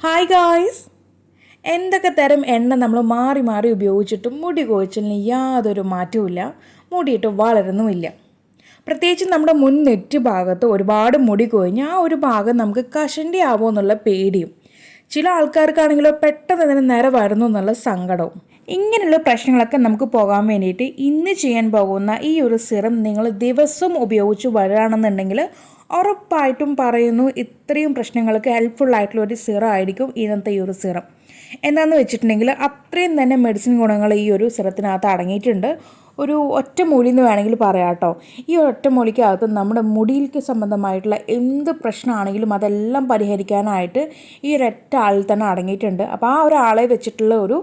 Hi guys, എന്തൊക്കെ തരം എണ്ണ നമ്മൾ മാറി മാറി ഉപയോഗിച്ചിട്ടും മുടി കൊഴിച്ചിലിന് യാതൊരു മാറ്റവുമില്ല, മുടിയിട്ട് വളരുന്നുമില്ല. പ്രത്യേകിച്ച് നമ്മുടെ മുൻ നെറ്റ് ഭാഗത്ത് ഒരുപാട് മുടി കൊഴിഞ്ഞ് ആ ഒരു ഭാഗം നമുക്ക് കഷണ്ടി ആവുമോ എന്നുള്ള പേടിയും, ചില ആൾക്കാർക്കാണെങ്കിലോ പെട്ടെന്ന് തന്നെ നിര വരുന്നു എന്നുള്ള സങ്കടവും. ഇങ്ങനെയുള്ള പ്രശ്നങ്ങളൊക്കെ നമുക്ക് പോകാൻ വേണ്ടിയിട്ട് ഇന്ന് ചെയ്യാൻ പോകുന്ന ഈ ഒരു സിറം നിങ്ങൾ ദിവസം ഉപയോഗിച്ച് വരികയാണെന്നുണ്ടെങ്കിൽ ഉറപ്പായിട്ടും പറയുന്നു ഇത്രയും പ്രശ്നങ്ങൾക്ക് ഹെൽപ്ഫുൾ ആയിട്ടുള്ള ഒരു സിറം ആയിരിക്കും ഇന്നത്തെ ഈ ഒരു സിറം. എന്താണെന്ന് വെച്ചിട്ടുണ്ടെങ്കിൽ അത്രയും തന്നെ മെഡിസിൻ ഗുണങ്ങൾ ഈ ഒരു സിറത്തിനകത്ത് അടങ്ങിയിട്ടുണ്ട്. ഒരു ഒറ്റമൂലി എന്ന് വേണമെങ്കിൽ പറയാം കേട്ടോ. ഈ ഒറ്റമൂലിക്കകത്ത് നമ്മുടെ മുടിയിലേക്ക് സംബന്ധമായിട്ടുള്ള എന്ത് പ്രശ്നമാണെങ്കിലും അതെല്ലാം പരിഹരിക്കാനായിട്ട് ഈ ഒരൊറ്റ ആളിൽ തന്നെ അടങ്ങിയിട്ടുണ്ട്. അപ്പോൾ ആ ഒരാളെ വെച്ചിട്ടുള്ള ഒരു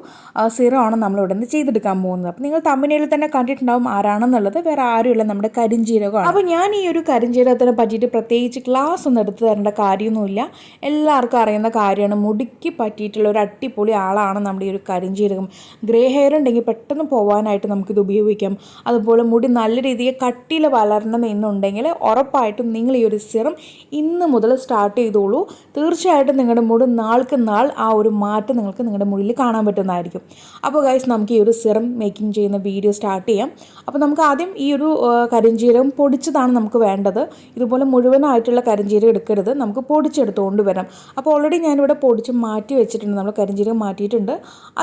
സിറമാണ് നമ്മളിവിടെ നിന്ന് ചെയ്തെടുക്കാൻ പോകുന്നത്. അപ്പോൾ നിങ്ങൾ തമ്മിലിൽ തന്നെ കണ്ടിട്ടുണ്ടാവും ആരാണെന്നുള്ളത്. വേറെ ആരുമില്ല, നമ്മുടെ കരിഞ്ജീരകമാണ്. അപ്പോൾ ഞാൻ ഈ ഒരു കരിഞ്ജീരകത്തിനെ പറ്റിയിട്ട് പ്രത്യേകിച്ച് ക്ലാസ് ഒന്നും എടുത്ത് തരേണ്ട കാര്യമൊന്നുമില്ല, എല്ലാവർക്കും അറിയുന്ന കാര്യമാണ്. മുടിക്ക് പറ്റിയിട്ടുള്ള ഒരു അടിപൊളി ആളാണ് നമ്മുടെ ഈ ഒരു കരിഞ്ജീരകം. ഗ്രേ ഹെയർ ഉണ്ടെങ്കിൽ പെട്ടെന്ന് പോകാനായിട്ട് നമുക്കിത് ഉപയോഗിക്കാം. അതുപോലെ മുടി നല്ല രീതിയിൽ കട്ടിയിൽ വളരണം എന്നുണ്ടെങ്കിൽ ഉറപ്പായിട്ടും നിങ്ങൾ ഈ ഒരു സിറം ഇന്ന് മുതൽ സ്റ്റാർട്ട് ചെയ്തോളൂ. തീർച്ചയായിട്ടും നിങ്ങളുടെ മുടി നാൾക്ക് നാൾ ആ ഒരു മാറ്റം നിങ്ങൾക്ക് നിങ്ങളുടെ മുടിയിൽ കാണാൻ പറ്റുന്നതായിരിക്കും. അപ്പോൾ ഗൈസ്, നമുക്ക് ഈ ഒരു സിറം മേക്കിംഗ് ചെയ്യുന്ന വീഡിയോ സ്റ്റാർട്ട് ചെയ്യാം. അപ്പോൾ നമുക്ക് ആദ്യം ഈ ഒരു കരിഞ്ജീരകം പൊടിച്ചതാണ് നമുക്ക് വേണ്ടത്. ഇതുപോലെ മുഴുവനായിട്ടുള്ള കരിഞ്ജീരകം എടുക്കരുത്, നമുക്ക് പൊടിച്ചെടുത്തുകൊണ്ട് വരാം. അപ്പോൾ ഓൾറെഡി ഞാനിവിടെ പൊടിച്ച് മാറ്റി വെച്ചിട്ടുണ്ട്, നമ്മൾ കരിഞ്ജീരകം മാറ്റിയിട്ടുണ്ട്.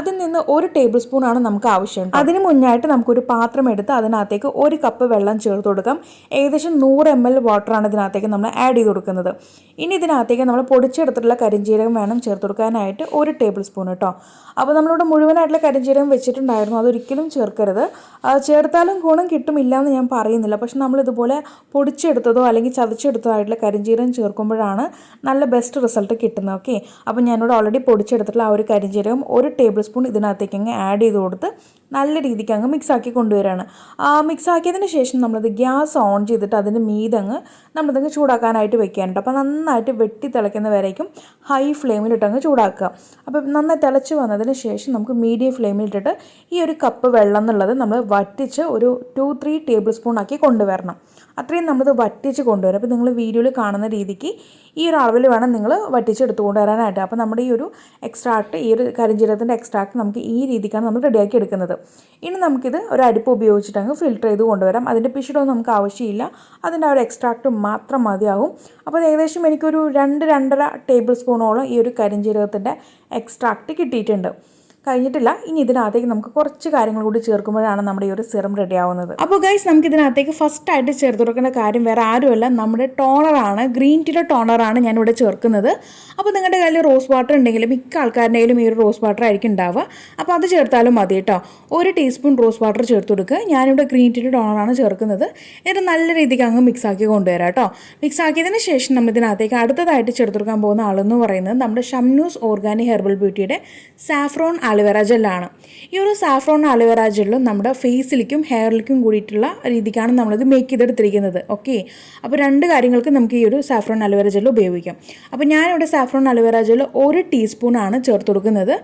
അതിൽ നിന്ന് 1 ടേബിൾ സ്പൂണാണ് നമുക്ക് ആവശ്യം. അതിന് മുന്നായിട്ട് നമുക്കൊരു പാത്രം എടുത്ത് അതിനകത്തേക്ക് 1 കപ്പ് വെള്ളം ചേർത്ത് കൊടുക്കാം. ഏകദേശം 100 ml വാട്ടറാണ് ഇതിനകത്തേക്ക് നമ്മൾ ആഡ് ചെയ്ത് കൊടുക്കുന്നത്. ഇനി ഇതിനകത്തേക്ക് നമ്മൾ പൊടിച്ചെടുത്തിട്ടുള്ള കരിഞ്ജീരകം വേണം ചേർത്ത് കൊടുക്കാനായിട്ട്, 1 ടേബിൾ സ്പൂൺ കേട്ടോ. അപ്പോൾ നമ്മളിവിടെ മുഴുവനായിട്ടുള്ള കരിഞ്ജീരകം വെച്ചിട്ടുണ്ടായിരുന്നു, അതൊരിക്കലും ചേർക്കരുത്. ചേർത്താലും ഗുണം കിട്ടുമില്ല എന്ന് ഞാൻ പറയുന്നില്ല, പക്ഷെ നമ്മളിതുപോലെ പൊടിച്ചെടുത്തതോ അല്ലെങ്കിൽ ചതച്ചെടുത്തതോ ആയിട്ടുള്ള കരിഞ്ജീരകം ചേർക്കുമ്പോഴാണ് നല്ല ബെസ്റ്റ് റിസൾട്ട് കിട്ടുന്നത്. ഓക്കെ, അപ്പോൾ ഞാനിവിടെ ഓൾറെഡി പൊടിച്ചെടുത്തിട്ടുള്ള ആ ഒരു കരിഞ്ജീരകം 1 ടേബിൾ സ്പൂൺ ഇതിനകത്തേക്ക് അങ്ങ് ആഡ് ചെയ്ത് കൊടുത്ത് നല്ല രീതിക്ക് അങ്ങ് മിക്സാക്കി കൊണ്ടുവരികയാണ്. മിക്സ് ആക്കിയതിന് ശേഷം നമ്മളിത് ഗ്യാസ് ഓൺ ചെയ്തിട്ട് അതിന് മീതങ്ങ് നമ്മളിതങ്ങ് ചൂടാക്കാനായിട്ട് വെക്കാനുണ്ട്. അപ്പോൾ നന്നായിട്ട് വെട്ടി തിളയ്ക്കുന്ന വരേക്കും ഹൈ ഫ്ലെയിമിലിട്ടങ്ങ് ചൂടാക്കുക. അപ്പോൾ നന്നായി തിളച്ച് വന്നതിന് ശേഷം നമുക്ക് മീഡിയം ഫ്ലെയിമിലിട്ടിട്ട് ഈ ഒരു കപ്പ് വെള്ളം എന്നുള്ളത് നമ്മൾ വറ്റിച്ച് ഒരു 2-3 ടേബിൾ സ്പൂൺ ആക്കി കൊണ്ടുവരണം. അത്രയും നമ്മളിത് വറ്റിച്ച് കൊണ്ടുവരും. അപ്പോൾ നിങ്ങൾ വീഡിയോയിൽ കാണുന്ന രീതിക്ക് ഈ ഒരു അളവിൽ വേണം നിങ്ങൾ വറ്റിച്ചെടുത്ത് കൊണ്ടുവരാനായിട്ട്. അപ്പോൾ നമ്മുടെ ഈ ഒരു എക്സ്ട്രാക്ട്, ഈ ഒരു കരിഞ്ജീരകത്തിൻ്റെ എക്സ്ട്രാക്ട് നമുക്ക് ഈ രീതിക്കാണ് നമ്മൾ റെഡിയാക്കി എടുക്കുന്നത്. ഇനി നമുക്കിത് ഒരു അരിപ്പ് ഉപയോഗിച്ചിട്ട് അങ്ങ് ഫിൽറ്റർ ചെയ്ത് കൊണ്ടുവരാം. അതിൻ്റെ പിശുടൊന്നും നമുക്ക് ആവശ്യമില്ല, അതിൻ്റെ ആ ഒരു എക്സ്ട്രാക്ട് മാത്രം മതിയാവും. അപ്പോൾ ഏകദേശം എനിക്കൊരു 2-2.5 ടേബിൾ സ്പൂണോളം ഈ ഒരു കരിഞ്ജീരകത്തിൻ്റെ എക്സ്ട്രാക്ട് കിട്ടിയിട്ടുണ്ട്. കഴിഞ്ഞിട്ടില്ല. ഇനി ഇതിനകത്തേക്ക് നമുക്ക് കുറച്ച് കാര്യങ്ങൾ കൂടി ചേർക്കുമ്പോഴാണ് നമ്മുടെ ഈ ഒരു സിറം റെഡി ആവുന്നത്. അപ്പോൾ ഗൈസ്, നമുക്ക് ഇതിനകത്തേക്ക് ഫസ്റ്റായിട്ട് ചേർത്ത് കൊടുക്കേണ്ട കാര്യം വേറെ ആരുമല്ല, നമ്മുടെ ടോണറാണ്. ഗ്രീൻ ടീയുടെ ടോണറാണ് ഞാനിവിടെ ചേർക്കുന്നത്. അപ്പോൾ നിങ്ങളുടെ കയ്യിൽ റോസ് വാട്ടർ ഉണ്ടെങ്കിൽ, മിക്ക ആൾക്കാരുടെ കയ്യിലും ഈ ഒരു റോസ് വാട്ടർ ആയിരിക്കും ഉണ്ടാവുക, അപ്പോൾ അത് ചേർത്താലും മതി കേട്ടോ. 1 ടീസ്പൂൺ റോസ് വാട്ടർ ചേർത്ത് കൊടുക്കുക. ഞാനിവിടെ ഗ്രീൻ ടീയുടെ ടോണറാണ് ചേർക്കുന്നത്. എന്നിട്ട് നല്ല രീതിക്ക് അങ്ങ് മിക്സ് ആക്കി കൊണ്ടുവരാം കേട്ടോ. മിക്സ് ആക്കിയതിന് ശേഷം നമ്മൾ ഇതിനകത്തേക്ക് അടുത്തതായിട്ട് ചേർത്ത് കൊടുക്കാൻ പോകുന്ന ആളെന്ന് പറയുന്നത് നമ്മുടെ ഷംനൂസ് ഓർഗാനി ഹെർബൽ ബ്യൂട്ടിയുടെ സാഫ്രോൺ അലോവേറ ജെല്ലാണ്. ഈ ഒരു സാഫ്രോൺ അലോവേറ ജെല്ലും നമ്മുടെ ഫേസിലേക്കും ഹെയറിലേക്കും കൂടിയിട്ടുള്ള രീതിക്കാണ് നമ്മളിത് മേക്ക് ചെയ്തെടുത്തിരിക്കുന്നത്. ഓക്കെ, അപ്പോൾ 2 കാര്യങ്ങൾക്ക് നമുക്ക് ഈ ഒരു സാഫ്രോൺ അലോവേറ ജെല്ല് ഉപയോഗിക്കാം. അപ്പോൾ ഞാനിവിടെ സാഫ്രോൺ അലോവേറ ജെല്ല് 1 ടീസ്പൂണാണ് ചേർത്ത് കൊടുക്കുന്നത്.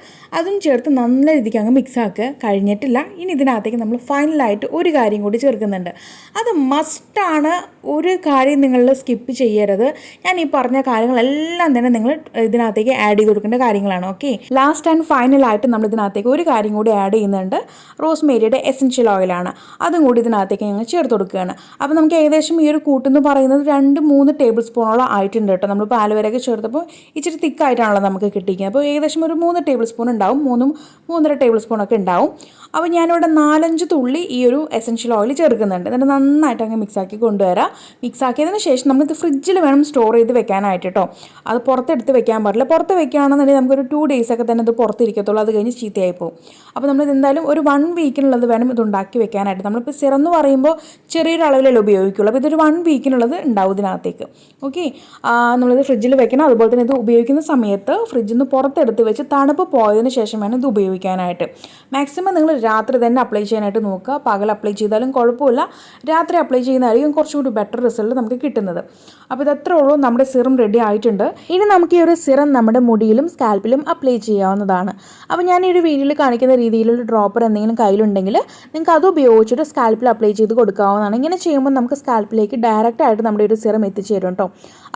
അതും ചേർത്ത് നല്ല രീതിക്ക് അങ്ങ് മിക്സ് ആക്കുക. കഴിഞ്ഞിട്ടില്ല. ഇനി ഇതിനകത്തേക്ക് നമ്മൾ ഫൈനലായിട്ട് ഒരു കാര്യം കൂടി ചേർക്കുന്നുണ്ട്. അത് മസ്റ്റാണ്. ഒരു കാര്യം നിങ്ങൾ സ്കിപ്പ് ചെയ്യരുത്. ഞാൻ ഈ പറഞ്ഞ കാര്യങ്ങളെല്ലാം തന്നെ നിങ്ങൾ ഇതിനകത്തേക്ക് ആഡ് ചെയ്ത് കൊടുക്കേണ്ട കാര്യങ്ങളാണ്. ഓക്കെ, ലാസ്റ്റ് ആൻഡ് ഫൈനലായിട്ട് നമ്മൾ ഇതിനകത്തേക്ക് ഒരു കാര്യം കൂടി ആഡ് ചെയ്യുന്നുണ്ട്. റോസ്മേരിയുടെ എസൻഷ്യൽ ഓയിലാണ്, അതും കൂടി ഇതിനകത്തേക്ക് ഞങ്ങൾ ചേർത്ത് കൊടുക്കുകയാണ്. അപ്പോൾ നമുക്ക് ഏകദേശം ഈ ഒരു കൂട്ടെന്ന് പറയുന്നത് 2-3 ടേബിൾ സ്പൂണോളം ആയിട്ടുണ്ട് കേട്ടോ. നമ്മളിപ്പോൾ ആലുവരൊക്കെ ചേർത്തപ്പോൾ ഇച്ചിരി തിക്കായിട്ടാണല്ലോ നമുക്ക് കിട്ടിയിരിക്കുന്നത്. അപ്പോൾ ഏകദേശം ഒരു 3 ടേബിൾ സ്പൂൺ ഉണ്ടാവും, 3-3.5 ടേബിൾ സ്പൂണൊക്കെ ഉണ്ടാവും. അപ്പോൾ ഞാനിവിടെ 4-5 തുള്ളി ഈ ഒരു എസൻഷ്യൽ ഓയിൽ ചേർക്കുന്നുണ്ട്. എന്നിട്ട് നന്നായിട്ട് അങ്ങ് മിക്സാക്കി കൊണ്ടുവരാം. മിക്സാക്കിയതിന് ശേഷം നമ്മളിത് ഫ്രിഡ്ജിൽ വേണം സ്റ്റോർ ചെയ്ത് വെക്കാനായിട്ട് കേട്ടോ. അത് പുറത്തെടുത്ത് വെക്കാൻ പാടില്ല. പുറത്ത് വെക്കുകയാണെന്നുണ്ടെങ്കിൽ നമുക്കൊരു 2 ഡേയ്സൊക്കെ തന്നെ ഇത് പുറത്തിരിക്കത്തുള്ളൂ, അത് കഴിഞ്ഞ് ചീത്തയായി പോകും. അപ്പോൾ നമ്മളിത് എന്തായാലും ഒരു 1 വീക്കിനുള്ളത് വേണം ഇത് ഉണ്ടാക്കി വെക്കാനായിട്ട്. നമ്മളിപ്പോൾ സിറം എന്ന് പറയുമ്പോൾ ചെറിയൊരു അളവിലല്ലേ ഉപയോഗിക്കുള്ളൂ. അപ്പോൾ ഇതൊരു 1 വീക്കിനുള്ളത് ഉണ്ടാവും ഇതിനകത്തേക്ക്. ഓക്കെ, നമ്മളിത് ഫ്രിഡ്ജിൽ വെക്കണം. അതുപോലെ തന്നെ ഇത് ഉപയോഗിക്കുന്ന സമയത്ത് ഫ്രിഡ്ജിൽ നിന്ന് പുറത്തെടുത്ത് വെച്ച് തണുപ്പ് പോയതിന് ശേഷം വേണം ഇത് ഉപയോഗിക്കാനായിട്ട്. മാക്സിമം നിങ്ങൾ രാത്രി തന്നെ അപ്ലൈ ചെയ്യാനായിട്ട് നോക്കുക. പകൽ അപ്ലൈ ചെയ്താലും കുഴപ്പമില്ല, രാത്രി അപ്ലൈ ചെയ്യുന്നതായിരിക്കും കുറച്ചുകൂടി ബെറ്റർ റിസൾട്ട് നമുക്ക് കിട്ടുന്നത്. അപ്പോൾ ഇതത്രേ ഉള്ളൂ, നമ്മുടെ സിറം റെഡി ആയിട്ടുണ്ട്. ഇനി നമുക്ക് ഈ ഒരു സിറം നമ്മുടെ മുടിയിലും സ്കാൽപ്പിലും അപ്ലൈ ചെയ്യാവുന്നതാണ്. അപ്പോൾ ഞാൻ ഞാൻ ഈ ഒരു വീഡിയോയിൽ കാണിക്കുന്ന രീതിയിലുള്ള ഡ്രോപ്പർ എന്തെങ്കിലും കയ്യിലുണ്ടെങ്കിൽ നിങ്ങൾക്ക് അത് ഉപയോഗിച്ചിട്ട് സ്കാൽപ്പിൽ അപ്ലൈ ചെയ്ത് കൊടുക്കാവുന്നതാണ്. ഇങ്ങനെ ചെയ്യുമ്പോൾ നമുക്ക് സ്കാൽപ്പിലേക്ക് ഡയറക്റ്റ് ആയിട്ട് നമ്മുടെ ഒരു സിറം എത്തിച്ചു തരും കേട്ടോ.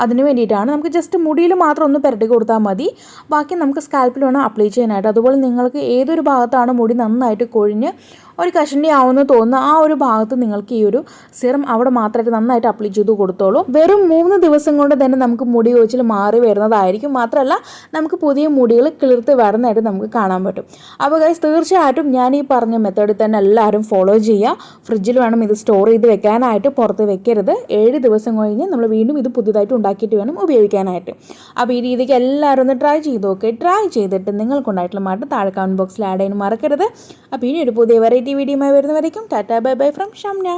അതിന് വേണ്ടിയിട്ടാണ്. നമുക്ക് ജസ്റ്റ് മുടിയിൽ മാത്രം ഒന്ന് പുരട്ടി കൊടുത്താൽ മതി. ബാക്കി നമുക്ക് സ്കാൽപ്പിൽ വേണം അപ്ലൈ ചെയ്യാനായിട്ട്. അതുപോലെ നിങ്ങൾക്ക് ഏതൊരു ഭാഗത്താണ് മുടി നന്നായിട്ട് കൊഴിഞ്ഞ് ഒരു കഷണ്ടി ആവുമെന്ന് തോന്നുന്ന ആ ഒരു ഭാഗത്ത് നിങ്ങൾക്ക് ഈ ഒരു സിറം അവിടെ മാത്രമായിട്ട് നന്നായിട്ട് അപ്ലൈ ചെയ്ത് കൊടുത്തോളൂ. വെറും 3 ദിവസം കൊണ്ട് തന്നെ നമുക്ക് മുടി കൊഴിച്ചിൽ മാറി വരുന്നതായിരിക്കും. മാത്രമല്ല നമുക്ക് പുതിയ മുടികൾ കിളിർത്ത് വരുന്നതായിട്ട് നമുക്ക് കാണാൻ പറ്റും. അപ്പോൾ ഗൈസ്, തീർച്ചയായിട്ടും ഞാൻ ഈ പറഞ്ഞ മെത്തേഡിൽ തന്നെ എല്ലാവരും ഫോളോ ചെയ്യുക. ഫ്രിഡ്ജിൽ വേണം ഇത് സ്റ്റോർ ചെയ്ത് വെക്കാനായിട്ട്, പുറത്ത് വെക്കരുത്. 7 ദിവസം കഴിഞ്ഞ് നമ്മൾ വീണ്ടും ഇത് പുതിയതായിട്ട് ഉണ്ടാക്കിയിട്ട് വേണം ഉപയോഗിക്കാനായിട്ട്. അപ്പോൾ ഈ രീതിക്ക് എല്ലാവരും ഒന്ന് ട്രൈ ചെയ്ത് നോക്കുക. ട്രൈ ചെയ്തിട്ട് നിങ്ങൾക്കുണ്ടായിട്ടുള്ള മാറ്റം താഴെ കമൻറ്റ് ബോക്സിൽ ആഡ് ചെയ്യാൻ മറക്കരുത്. അപ്പോൾ ഇനി ഒരു പുതിയ വെറൈറ്റി വീഡിയോയുമായി വരുന്നവരേക്കും tata bye bye from Shamna.